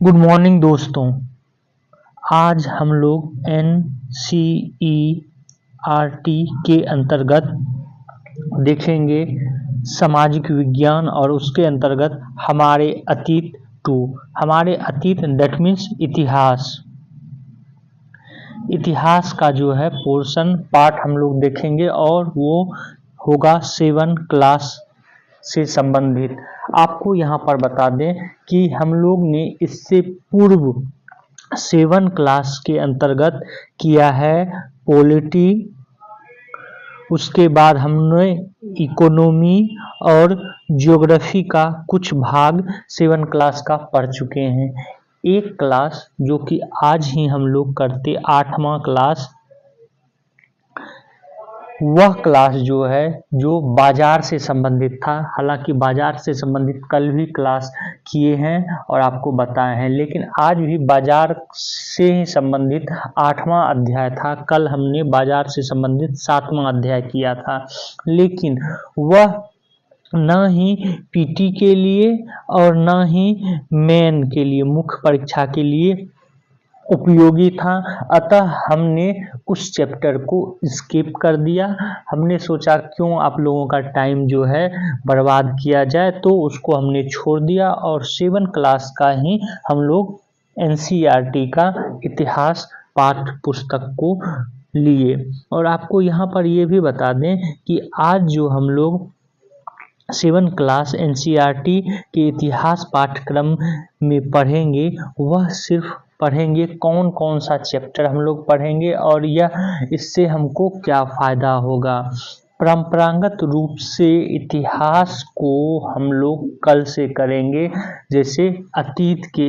Good morning दोस्तों। आज हम लोग एनसीईआरटी के अंतर्गत देखेंगे सामाजिक विज्ञान और उसके अंतर्गत हमारे अतीत हमारे अतीत दैट मीन्स इतिहास का जो है पोर्शन पार्ट हम लोग देखेंगे और वो होगा 7 क्लास से संबंधित। आपको यहाँ पर बता दें कि हम लोग ने इससे पूर्व 7 क्लास के अंतर्गत किया है पॉलिटी, उसके बाद हमने इकोनॉमी और ज्योग्राफी का कुछ भाग 7 क्लास का पढ़ चुके हैं। एक क्लास जो कि आज ही हम लोग करते 8वां क्लास, वह क्लास जो है जो बाजार से संबंधित था। हालांकि बाजार से संबंधित कल भी क्लास किए हैं और आपको बताए हैं, लेकिन आज भी बाजार से ही संबंधित 8वां अध्याय था। कल हमने बाजार से संबंधित 7वां अध्याय किया था, लेकिन वह न ही पीटी के लिए और न ही मेन के लिए, मुख्य परीक्षा के लिए उपयोगी था। अतः हमने उस चैप्टर को स्किप कर दिया। हमने सोचा क्यों आप लोगों का टाइम जो है बर्बाद किया जाए, तो उसको हमने छोड़ दिया और 7 क्लास का ही हम लोग एनसीईआरटी का इतिहास पाठ्य पुस्तक को लिए। और आपको यहाँ पर ये भी बता दें कि आज जो हम लोग 7 क्लास एनसीईआरटी के इतिहास पाठ्यक्रम में पढ़ेंगे, वह सिर्फ पढ़ेंगे कौन कौन सा चैप्टर हम लोग पढ़ेंगे और यह इससे हमको क्या फ़ायदा होगा। परंपरागत रूप से इतिहास को हम लोग कल से करेंगे, जैसे अतीत के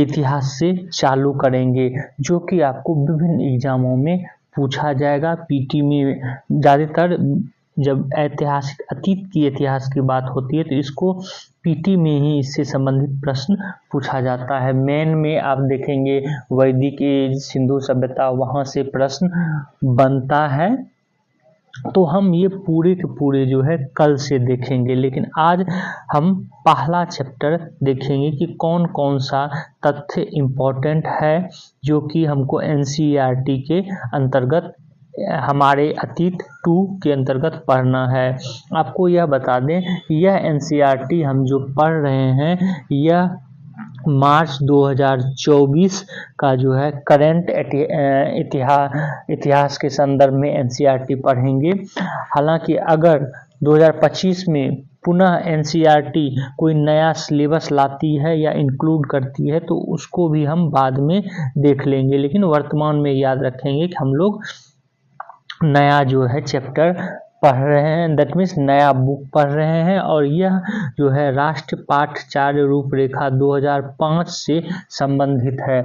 इतिहास से चालू करेंगे, जो कि आपको विभिन्न एग्जामों में पूछा जाएगा। पीटी में ज़्यादातर जब अतीत की इतिहास की बात होती है तो इसको पीटी में ही इससे संबंधित प्रश्न पूछा जाता है। मेन में आप देखेंगे वैदिक एज, सिंधु सभ्यता, वहाँ से प्रश्न बनता है। तो हम ये पूरे के पूरे जो है कल से देखेंगे, लेकिन आज हम पहला चैप्टर देखेंगे कि कौन कौन सा तथ्य इम्पोर्टेंट है जो कि हमको एनसीईआरटी के अंतर्गत, हमारे अतीत 2 के अंतर्गत पढ़ना है। आपको यह बता दें, यह एनसीईआरटी हम जो पढ़ रहे हैं, यह मार्च 2024 का जो है करंट इतिहास के संदर्भ में एनसीईआरटी पढ़ेंगे। हालांकि अगर 2025 में पुनः एनसीईआरटी कोई नया सिलेबस लाती है या इंक्लूड करती है तो उसको भी हम बाद में देख लेंगे, लेकिन वर्तमान में याद रखेंगे कि हम लोग नया जो है चैप्टर पढ़ रहे हैं, दैट मीन्स नया बुक पढ़ रहे हैं। और यह जो है राष्ट्रीय पाठ्यचर्या रूपरेखा 2005 से संबंधित है,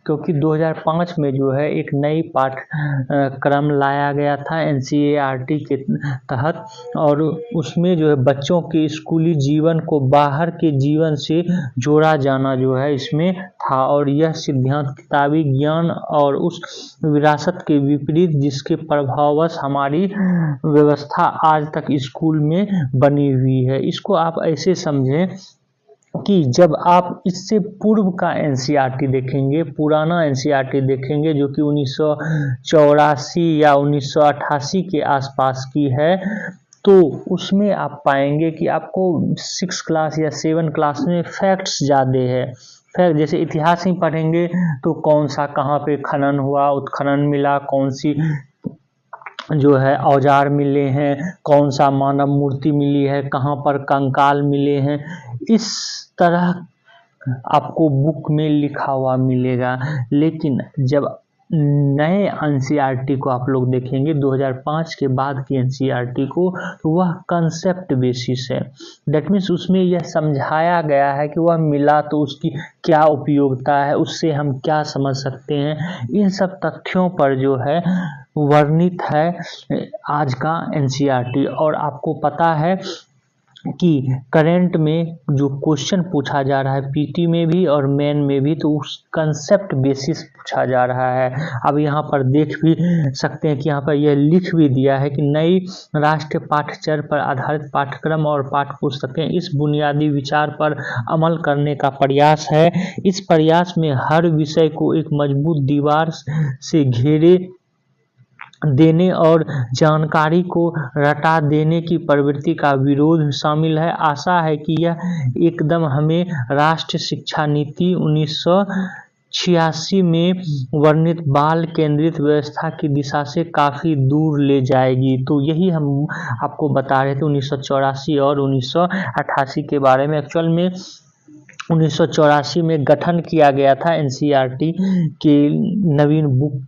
क्योंकि 2005 में जो है एक नई पाठ्यक्रम लाया गया था एनसीईआरटी के तहत, और उसमें जो है बच्चों के स्कूली जीवन को बाहर के जीवन से जोड़ा जाना जो है इसमें था। और यह सिद्धांत किताबी ज्ञान और उस विरासत के विपरीत जिसके प्रभाववश हमारी व्यवस्था आज तक स्कूल में बनी हुई है। इसको आप ऐसे समझें कि जब आप इससे पूर्व का एनसीईआरटी देखेंगे, पुराना एनसीईआरटी देखेंगे जो कि 1984 या 1988 के आसपास की है, तो उसमें आप पाएंगे कि आपको 6 क्लास या 7 क्लास में फैक्ट्स ज़्यादा है। फैक्ट जैसे इतिहास ही पढ़ेंगे तो कौन सा कहाँ पे खनन हुआ, उत्खनन मिला, कौन सी जो है औजार मिले हैं, कौन सा मानव मूर्ति मिली है, कहाँ पर कंकाल मिले हैं, इस तरह आपको बुक में लिखा हुआ मिलेगा। लेकिन जब नए एनसीईआरटी को आप लोग देखेंगे 2005 के बाद की एनसीईआरटी को, तो वह कंसेप्ट बेसिस है। दैट मीन्स उसमें यह समझाया गया है कि वह मिला तो उसकी क्या उपयोगिता है, उससे हम क्या समझ सकते हैं, इन सब तथ्यों पर जो है वर्णित है आज का एनसीईआरटी। और आपको पता है कि करंट में जो क्वेश्चन पूछा जा रहा है पीटी में भी और मेन में भी, तो उस कंसेप्ट बेसिस पूछा जा रहा है। अब यहाँ पर देख भी सकते हैं कि यहाँ पर यह लिख भी दिया है कि नई राष्ट्रीय पाठ्यचर्या पर आधारित पाठ्यक्रम और पाठ्य पुस्तकें इस बुनियादी विचार पर अमल करने का प्रयास है। इस प्रयास में हर विषय को एक मजबूत दीवार से घेरे देने और जानकारी को रटा देने की प्रवृत्ति का विरोध शामिल है। आशा है कि यह एकदम हमें राष्ट्रीय शिक्षा नीति 1986 में वर्णित बाल केंद्रित व्यवस्था की दिशा से काफ़ी दूर ले जाएगी। तो यही हम आपको बता रहे थे 1984 और 1988 के बारे में। एक्चुअल में 1984 में गठन किया गया था एनसीईआरटी के नवीन बुक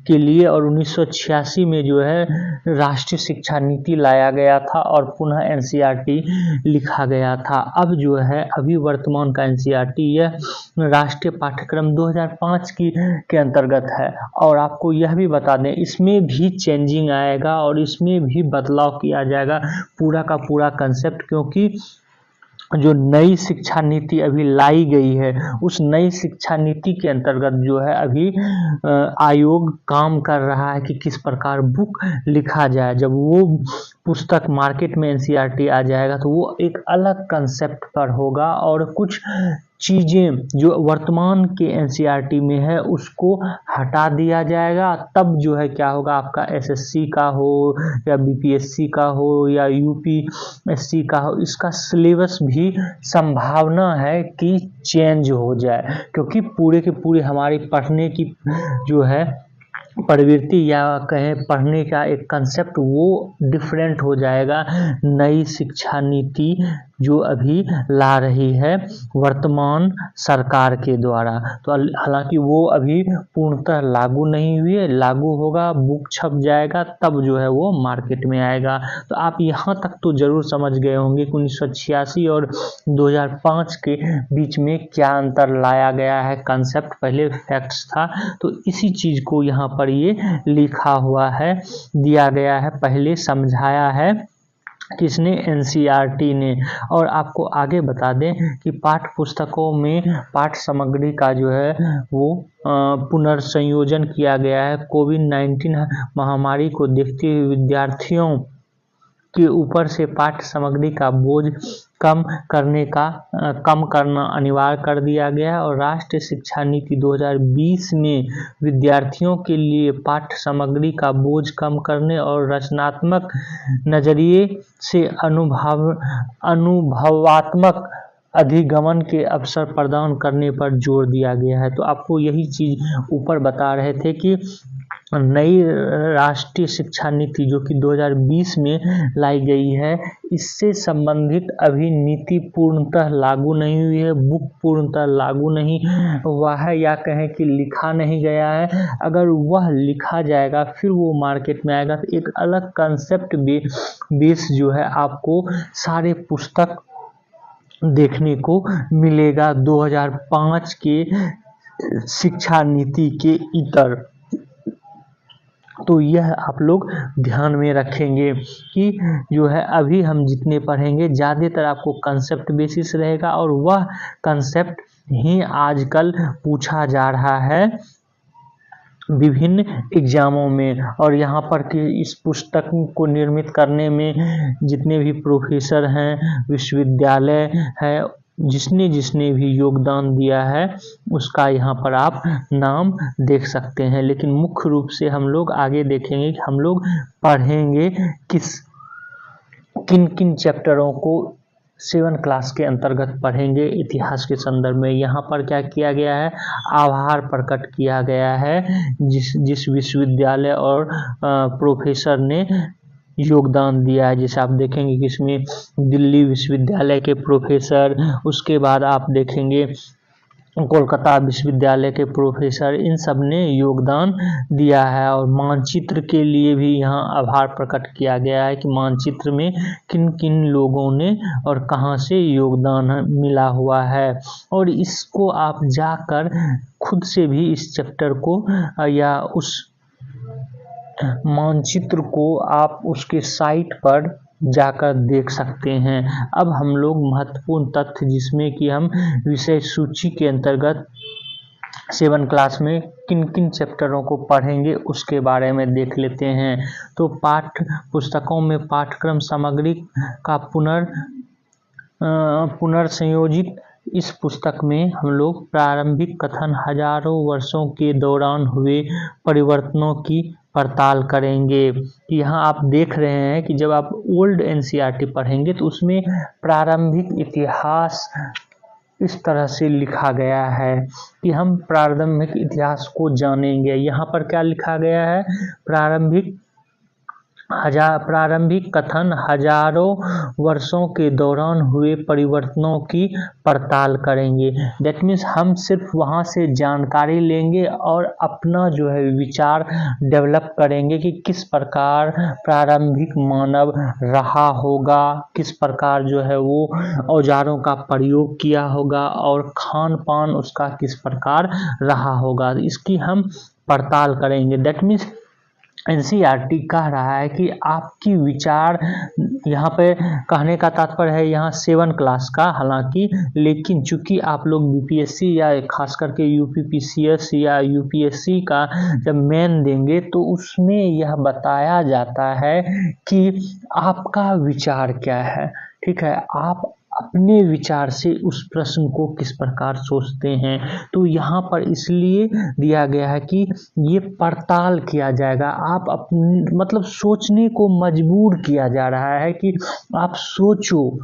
के लिए, और 1986 में जो है राष्ट्रीय शिक्षा नीति लाया गया था और पुनः एनसीईआरटी लिखा गया था। अब जो है अभी वर्तमान का एनसीईआरटी यह राष्ट्रीय पाठ्यक्रम 2005 के अंतर्गत है। और आपको यह भी बता दें इसमें भी चेंजिंग आएगा और इसमें भी बदलाव किया जाएगा पूरा का पूरा कंसेप्ट, क्योंकि जो नई शिक्षा नीति अभी लाई गई है उस नई शिक्षा नीति के अंतर्गत जो है अभी आयोग काम कर रहा है कि किस प्रकार बुक लिखा जाए। जब वो पुस्तक मार्केट में एनसीईआरटी आ जाएगा तो वो एक अलग कंसेप्ट पर होगा और कुछ चीज़ें जो वर्तमान के एनसीईआरटी में है उसको हटा दिया जाएगा। तब जो है क्या होगा, आपका एसएससी का हो या बीपीएससी का हो या यूपीएससी का हो, इसका सिलेबस भी संभावना है कि चेंज हो जाए, क्योंकि पूरे के पूरे हमारी पढ़ने की जो है प्रवृत्ति या कहें पढ़ने का एक कंसेप्ट वो डिफरेंट हो जाएगा नई शिक्षा नीति जो अभी ला रही है वर्तमान सरकार के द्वारा। तो हालांकि वो अभी पूर्णतः लागू नहीं हुई है, लागू होगा, बुक छप जाएगा, तब जो है वो मार्केट में आएगा। तो आप यहाँ तक तो ज़रूर समझ गए होंगे कि 1986 और 2005 के बीच में क्या अंतर लाया गया है, कंसेप्ट पहले फैक्ट्स था। तो इसी चीज़ को यहाँ पर ये लिखा हुआ है, दिया गया है, पहले समझाया है किसने, एनसीईआरटी ने। और आपको आगे बता दें कि पाठ्य पुस्तकों में पाठ्य सामग्री का जो है वो पुनर्संयोजन किया गया है। कोविड-19 महामारी को देखते हुए विद्यार्थियों के ऊपर से पाठ्य सामग्री का बोझ कम करना अनिवार्य कर दिया गया है। और राष्ट्रीय शिक्षा नीति 2020 में विद्यार्थियों के लिए पाठ्य सामग्री का बोझ कम करने और रचनात्मक नजरिए से अनुभवात्मक अधिगमन के अवसर प्रदान करने पर जोर दिया गया है। तो आपको यही चीज़ ऊपर बता रहे थे कि नई राष्ट्रीय शिक्षा नीति जो कि 2020 में लाई गई है, इससे संबंधित अभी नीति पूर्णतः लागू नहीं हुई है, बुक पूर्णतः लागू नहीं हुआ है, या कहें कि लिखा नहीं गया है। अगर वह लिखा जाएगा फिर वो मार्केट में आएगा तो एक अलग कंसेप्ट बेस जो है आपको सारे पुस्तक देखने को मिलेगा 2005 के शिक्षा नीति के इतर। तो यह आप लोग ध्यान में रखेंगे कि जो है अभी हम जितने पढ़ेंगे ज़्यादातर आपको कंसेप्ट बेसिस रहेगा और वह कंसेप्ट ही आजकल पूछा जा रहा है विभिन्न एग्जामों में। और यहाँ पर कि इस पुस्तक को निर्मित करने में जितने भी प्रोफेसर हैं, विश्वविद्यालय है, जिसने भी योगदान दिया है उसका यहाँ पर आप नाम देख सकते हैं। लेकिन मुख्य रूप से हम लोग आगे देखेंगे कि हम लोग पढ़ेंगे किन किन चैप्टरों को 7 क्लास के अंतर्गत पढ़ेंगे इतिहास के संदर्भ में। यहाँ पर क्या किया गया है, आभार प्रकट किया गया है जिस विश्वविद्यालय और प्रोफेसर ने योगदान दिया है। जैसे आप देखेंगे कि इसमें दिल्ली विश्वविद्यालय के प्रोफेसर, उसके बाद आप देखेंगे कोलकाता विश्वविद्यालय के प्रोफेसर, इन सब ने योगदान दिया है। और मानचित्र के लिए भी यहाँ आभार प्रकट किया गया है कि मानचित्र में किन किन लोगों ने और कहाँ से योगदान मिला हुआ है। और इसको आप जाकर खुद से भी इस चैप्टर को या उस मानचित्र को आप उसके साइट पर जाकर देख सकते हैं। अब हम लोग महत्वपूर्ण तथ्य जिसमें कि हम विषय सूची के अंतर्गत 7 क्लास में किन किन चैप्टरों को पढ़ेंगे उसके बारे में देख लेते हैं। तो पाठ्य पुस्तकों में पाठ्यक्रम सामग्री का पुनर्संयोजित इस पुस्तक में हम लोग प्रारंभिक कथन हजारों वर्षों के दौरान हुए परिवर्तनों की पड़ताल करेंगे। यहाँ आप देख रहे हैं कि जब आप ओल्ड एनसीईआरटी पढ़ेंगे तो उसमें प्रारंभिक इतिहास इस तरह से लिखा गया है कि हम प्रारंभिक इतिहास को जानेंगे। यहाँ पर क्या लिखा गया है? प्रारंभिक कथन हजारों वर्षों के दौरान हुए परिवर्तनों की पड़ताल करेंगे। दैट मीन्स हम सिर्फ वहाँ से जानकारी लेंगे और अपना जो है विचार डेवलप करेंगे कि किस प्रकार प्रारंभिक मानव रहा होगा, किस प्रकार जो है वो औजारों का प्रयोग किया होगा और खान पान उसका किस प्रकार रहा होगा, इसकी हम पड़ताल करेंगे। दैट मीन्स एनसीईआरटी कह रहा है कि आपकी विचार, यहाँ पे कहने का तात्पर्य है यहाँ 7 क्लास का, हालांकि लेकिन चूंकि आप लोग बीपीएससी या खास करके यूपीपीसीएस या यूपीएससी का जब मेन देंगे तो उसमें यह बताया जाता है कि आपका विचार क्या है। ठीक है, आप अपने विचार से उस प्रश्न को किस प्रकार सोचते हैं। तो यहाँ पर इसलिए दिया गया है कि ये पड़ताल किया जाएगा, आप अपने मतलब सोचने को मजबूर किया जा रहा है कि आप सोचो,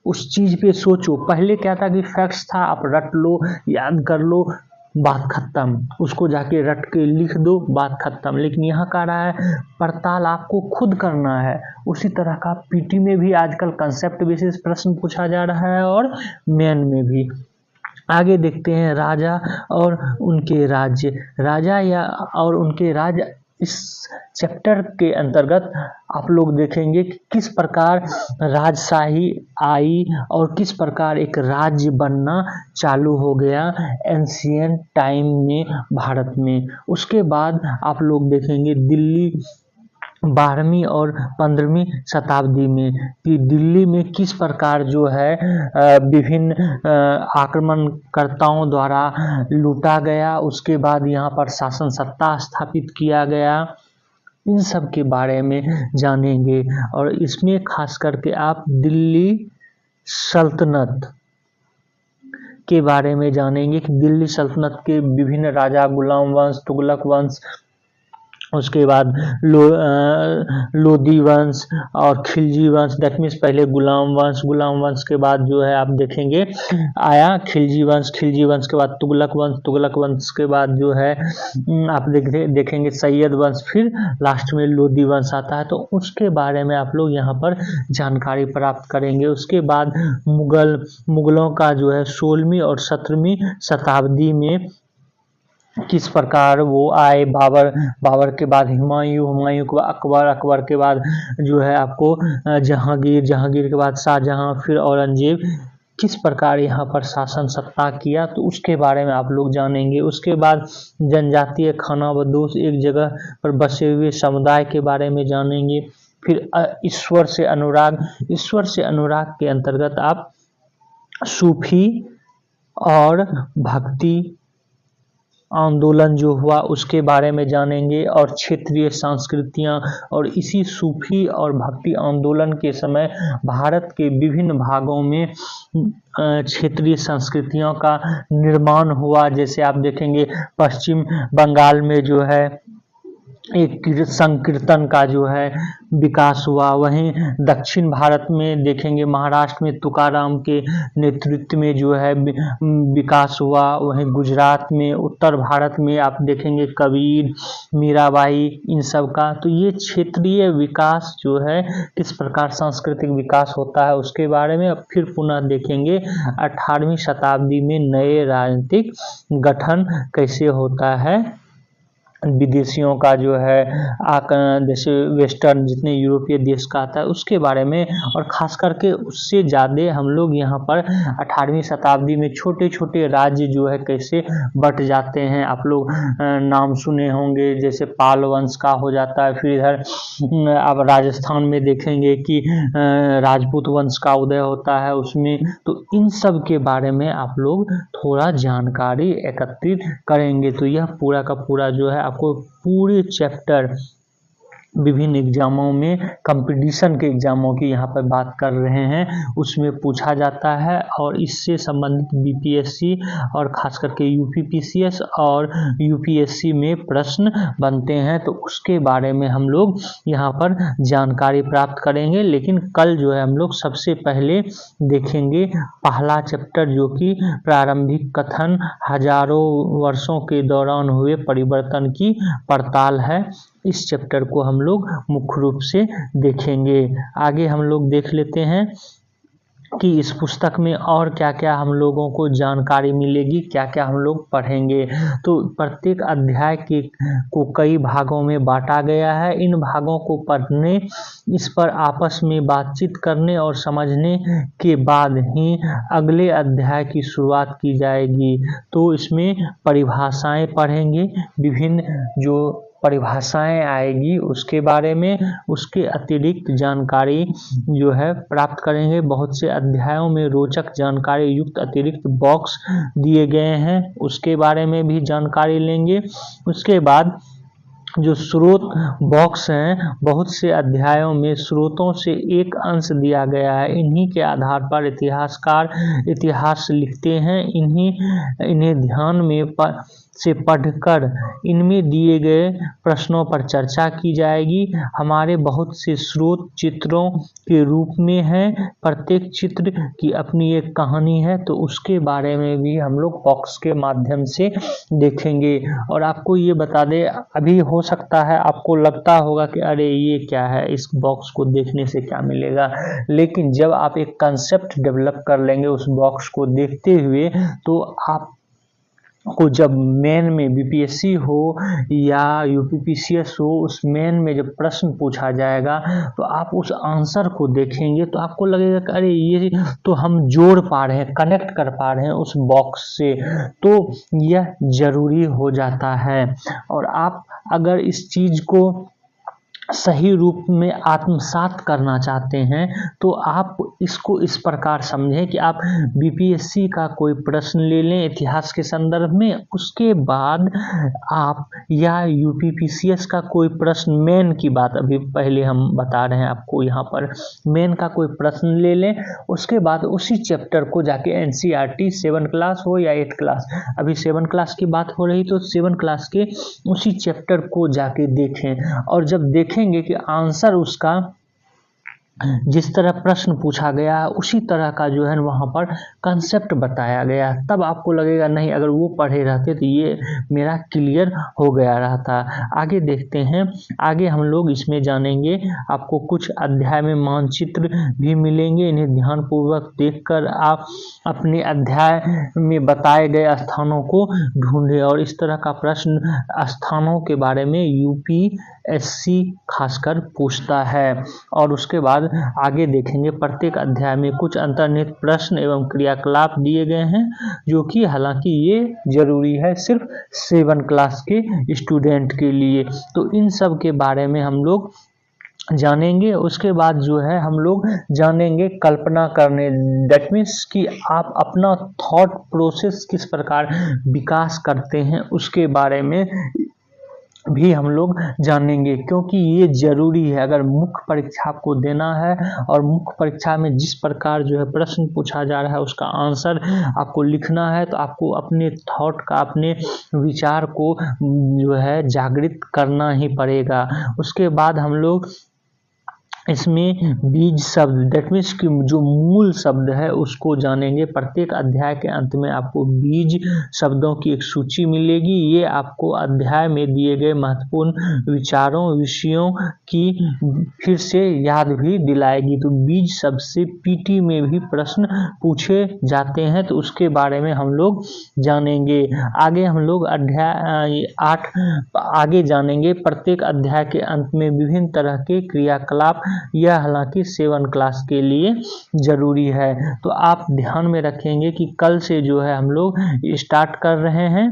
उस चीज़ पे सोचो। पहले क्या था कि फैक्ट्स था, आप रट लो, याद कर लो, बात खत्म, उसको जाके रट के लिख दो, बात खत्म। लेकिन यहाँ कह रहा है पड़ताल आपको खुद करना है। उसी तरह का पीटी में भी आजकल कंसेप्ट बेसिस प्रश्न पूछा जा रहा है और मेन में भी। आगे देखते हैं राजा और उनके राज्य। राजा या और उनके राज्य, इस चैप्टर के अंतर्गत आप लोग देखेंगे कि किस प्रकार राजशाही आई और किस प्रकार एक राज्य बनना चालू हो गया एंशिएंट टाइम में भारत में। उसके बाद आप लोग देखेंगे दिल्ली 12वीं और 15वीं शताब्दी में कि दिल्ली में किस प्रकार जो है विभिन्न आक्रमणकर्ताओं द्वारा लूटा गया, उसके बाद यहाँ पर शासन सत्ता स्थापित किया गया। इन सब के बारे में जानेंगे और इसमें खास करके आप दिल्ली सल्तनत के बारे में जानेंगे कि दिल्ली सल्तनत के विभिन्न राजा, गुलाम वंश, तुगलक वंश, उसके बाद लोदी वंश और खिलजी वंश। दैट मीन्स पहले गुलाम वंश के बाद जो है आप देखेंगे आया खिलजी वंश के बाद तुगलक वंश के बाद जो है आप देखेंगे सैयद वंश, फिर लास्ट में लोदी वंश आता है। तो उसके बारे में आप लोग यहाँ पर जानकारी प्राप्त करेंगे। उसके बाद मुगलों का जो है 16वीं और 17वीं शताब्दी में किस प्रकार वो आए, बाबर के बाद हुमायूं के बाद अकबर के बाद जो है आपको जहांगीर के बाद शाहजहां, फिर औरंगजेब, किस प्रकार यहाँ पर शासन सत्ता किया, तो उसके बारे में आप लोग जानेंगे। उसके बाद जनजातीय खानाबदोश, एक जगह पर बसे हुए समुदाय के बारे में जानेंगे। फिर ईश्वर से अनुराग के अंतर्गत आप सूफी और भक्ति आंदोलन जो हुआ उसके बारे में जानेंगे और क्षेत्रीय संस्कृतियां। और इसी सूफी और भक्ति आंदोलन के समय भारत के विभिन्न भागों में क्षेत्रीय संस्कृतियों का निर्माण हुआ। जैसे आप देखेंगे पश्चिम बंगाल में जो है एक संकीर्तन का जो है विकास हुआ, वहीं दक्षिण भारत में देखेंगे महाराष्ट्र में तुकाराम के नेतृत्व में जो है विकास हुआ, वहीं गुजरात में, उत्तर भारत में आप देखेंगे कबीर, मीराबाई, इन सब का। तो ये क्षेत्रीय विकास जो है किस प्रकार सांस्कृतिक विकास होता है उसके बारे में अब फिर पुनः देखेंगे। 18वीं शताब्दी में नए राजनीतिक गठन कैसे होता है विदेशियों का जो है जैसे वेस्टर्न जितने यूरोपीय देश का आता है उसके बारे में, और ख़ास करके उससे ज़्यादा हम लोग यहाँ पर 18वीं शताब्दी में छोटे छोटे राज्य जो है कैसे बट जाते हैं। आप लोग नाम सुने होंगे, जैसे पाल वंश का हो जाता है, फिर इधर अब राजस्थान में देखेंगे कि राजपूत वंश का उदय होता है उसमें। तो इन सब के बारे में आप लोग थोड़ा जानकारी एकत्रित करेंगे। तो यह पूरा का पूरा जो है आपको पूरे चैप्टर विभिन्न एग्जामों में, कंपटीशन के एग्जामों की यहाँ पर बात कर रहे हैं, उसमें पूछा जाता है। और इससे संबंधित बीपीएससी और खास करके यूपीपीसीएस और यूपीएससी में प्रश्न बनते हैं, तो उसके बारे में हम लोग यहाँ पर जानकारी प्राप्त करेंगे। लेकिन कल जो है हम लोग सबसे पहले देखेंगे पहला चैप्टर, जो कि प्रारंभिक कथन, हजारों वर्षों के दौरान हुए परिवर्तन की पड़ताल है। इस चैप्टर को हम लोग मुख्य रूप से देखेंगे। आगे हम लोग देख लेते हैं कि इस पुस्तक में और क्या क्या हम लोगों को जानकारी मिलेगी, क्या क्या हम लोग पढ़ेंगे। तो प्रत्येक अध्याय को कई भागों में बांटा गया है। इन भागों को पढ़ने, इस पर आपस में बातचीत करने और समझने के बाद ही अगले अध्याय की शुरुआत की जाएगी। तो इसमें परिभाषाएं पढ़ेंगे, विभिन्न जो परिभाषाएं आएगी उसके बारे में, उसके अतिरिक्त जानकारी जो है प्राप्त करेंगे। बहुत से अध्यायों में रोचक जानकारी युक्त अतिरिक्त बॉक्स दिए गए हैं, उसके बारे में भी जानकारी लेंगे। उसके बाद जो स्रोत बॉक्स हैं, बहुत से अध्यायों में स्रोतों से एक अंश दिया गया है। इन्हीं के आधार पर इतिहासकार इतिहास लिखते हैं। इन्हें ध्यान में से पढ़कर इनमें दिए गए प्रश्नों पर चर्चा की जाएगी। हमारे बहुत से स्रोत चित्रों के रूप में हैं, प्रत्येक चित्र की अपनी एक कहानी है, तो उसके बारे में भी हम लोग बॉक्स के माध्यम से देखेंगे। और आपको ये बता दें, अभी हो सकता है आपको लगता होगा कि अरे ये क्या है, इस बॉक्स को देखने से क्या मिलेगा, लेकिन जब आप एक कंसेप्ट डेवलप कर लेंगे उस बॉक्स को देखते हुए, तो आप को जब मेन में बीपीएससी हो या यूपीपीसीएस हो, उस मेन में जब प्रश्न पूछा जाएगा तो आप उस आंसर को देखेंगे तो आपको लगेगा कि अरे ये तो हम जोड़ पा रहे हैं, कनेक्ट कर पा रहे हैं उस बॉक्स से। तो यह जरूरी हो जाता है। और आप अगर इस चीज को सही रूप में आत्मसात करना चाहते हैं तो आप इसको इस प्रकार समझें कि आप बीपीएससी का कोई प्रश्न ले लें इतिहास के संदर्भ में, उसके बाद आप या यूपीपीसीएस का कोई प्रश्न, मेन की बात अभी पहले हम बता रहे हैं आपको, यहाँ पर मेन का कोई प्रश्न ले लें। उसके बाद उसी चैप्टर को जाके एनसीईआरटी 7 क्लास हो या 8 क्लास, अभी 7 क्लास की बात हो रही तो 7 क्लास के उसी चैप्टर को जाके देखें। और जब देखेंगे कि आंसर उसका जिस तरह प्रश्न पूछा गया उसी तरह का जो है वहाँ पर कंसेप्ट बताया गया, तब आपको लगेगा नहीं, अगर वो पढ़े रहते तो ये मेरा क्लियर हो गया रहता। आगे देखते हैं। आगे हम लोग इसमें जानेंगे, आपको कुछ अध्याय में मानचित्र भी मिलेंगे, इन्हें ध्यानपूर्वक देखकर आप अपने अध्याय में बताए गए स्थानों को ढूंढें। और इस तरह का प्रश्न स्थानों के बारे में यूपीएससी खासकर पूछता है। और उसके बाद आगे देखेंगे प्रत्येक अध्याय में कुछ अंतर्निहित प्रश्न एवं क्रियाकलाप दिए गए हैं, जो कि हालांकि ये जरूरी है सिर्फ 7 क्लास के स्टूडेंट के लिए। तो इन सब के बारे में हम लोग जानेंगे। उसके बाद जो है हम लोग जानेंगे कल्पना करने, दैट मीन्स कि आप अपना थॉट प्रोसेस किस प्रकार विकास करते हैं उसके बारे में भी हम लोग जानेंगे, क्योंकि ये जरूरी है। अगर मुख्य परीक्षा को देना है और मुख्य परीक्षा में जिस प्रकार जो है प्रश्न पूछा जा रहा है उसका आंसर आपको लिखना है, तो आपको अपने थॉट का, अपने विचार को जो है जागृत करना ही पड़ेगा। उसके बाद हम लोग इसमें बीज शब्द दैट मीन्स कि जो मूल शब्द है उसको जानेंगे। प्रत्येक अध्याय के अंत में आपको बीज शब्दों की एक सूची मिलेगी। ये आपको अध्याय में दिए गए महत्वपूर्ण विचारों विषयों की फिर से याद भी दिलाएगी। तो बीज शब्द से पीटी में भी प्रश्न पूछे जाते हैं, तो उसके बारे में हम लोग जानेंगे। आगे हम लोग अध्याय 8 आगे जानेंगे। प्रत्येक अध्याय के अंत में विभिन्न तरह के क्रियाकलाप, यह हालांकि 7 क्लास के लिए जरूरी है। तो आप ध्यान में रखेंगे कि कल से जो है हम लोग स्टार्ट कर रहे हैं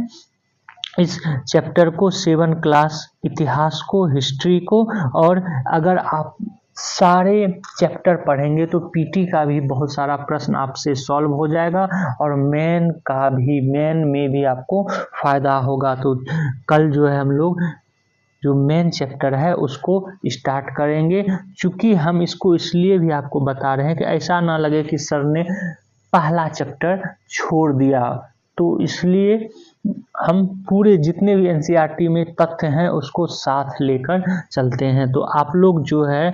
इस चैप्टर को, 7 क्लास इतिहास को, हिस्ट्री को। और अगर आप सारे चैप्टर पढ़ेंगे तो पीटी का भी बहुत सारा प्रश्न आपसे सॉल्व हो जाएगा और मेन में भी आपको फायदा होगा। तो कल जो है हम लोग जो मेन चैप्टर है उसको स्टार्ट करेंगे। चूँकि हम इसको इसलिए भी आपको बता रहे हैं कि ऐसा ना लगे कि सर ने पहला चैप्टर छोड़ दिया, तो इसलिए हम पूरे जितने भी एनसीईआरटी में तथ्य हैं उसको साथ लेकर चलते हैं। तो आप लोग जो है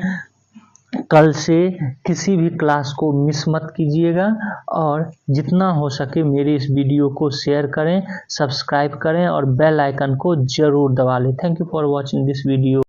कल से किसी भी क्लास को मिस मत कीजिएगा और जितना हो सके मेरे इस वीडियो को शेयर करें, सब्सक्राइब करें और बेल आइकन को ज़रूर दबा लें। Thank you for watching this video.